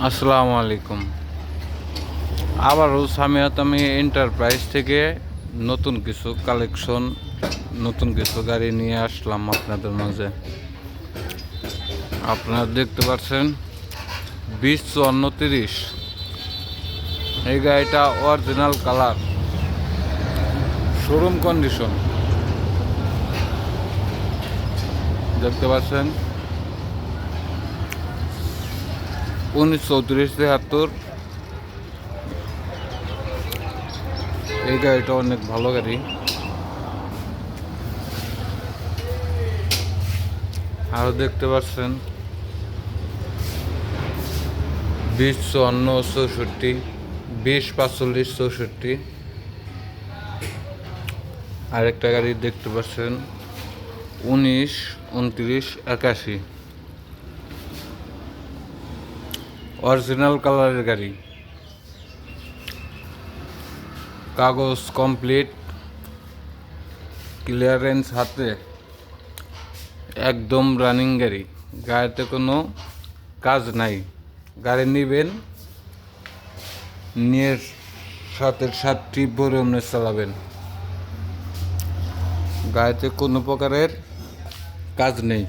আসসালামু আলাইকুম। আবারও সামিয়াতামি এন্টারপ্রাইজ থেকে নতুন কিছু কালেকশন, নতুন কিছু গাড়ি নিয়ে আসলাম আপনাদের মাঝে। আপনারা দেখতে পাচ্ছেন 205430। এই গাড়িটা অরিজিনাল কালার, শোরুম কন্ডিশন। দেখতে পাচ্ছেন 1934-73। এই গাড়িটা অনেক ভালো গাড়ি। আরও দেখতে পাচ্ছেন 2054-64, 2045-64। আরেকটা গাড়ি দেখতে পাচ্ছেন 1929-81। অরিজিনাল কালারের গাড়ি, কাগজ কমপ্লিট, ক্লিয়ারেন্স হাতে, একদম রানিং গাড়ি। গাড়িতে কোনো কাজ নাই। গাড়ি নেবেন, নিয়ে সাথে ট্রিপ ভরে অমনে চালাবেন। গাড়িতে কোনো প্রকারের কাজ নেই।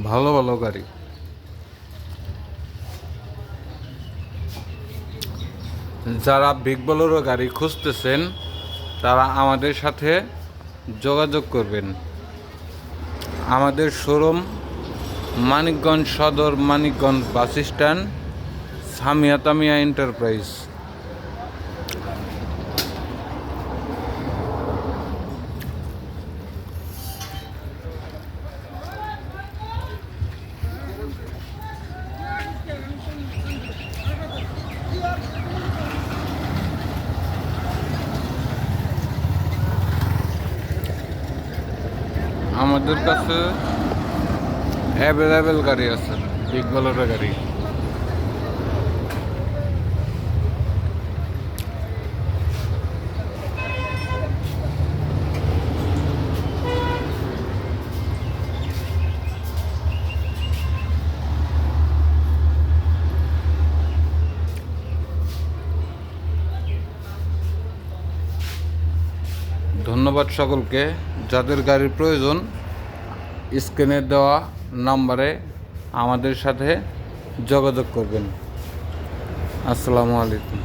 ভালো ভালো গাড়ি। যারা বিগ বোলেরো গাড়ি খুঁজতেছেন তারা আমাদের সাথে যোগাযোগ করবেন। আমাদের শোরুম মানিকগঞ্জ সদর, মানিকগঞ্জ বাস স্ট্যান্ড, সামিয়াতামিয়া এন্টারপ্রাইজ। আমাদের কাছে অ্যাভেলেবেল গাড়ি আছে, বিগ বোলেরো গাড়ি। ধন্যবাদ সকলকে। যাদের গাড়ির প্রয়োজন স্ক্রিনে দেওয়া নাম্বারে আমাদের সাথে যোগাযোগ করবেন। আসসালামু আলাইকুম।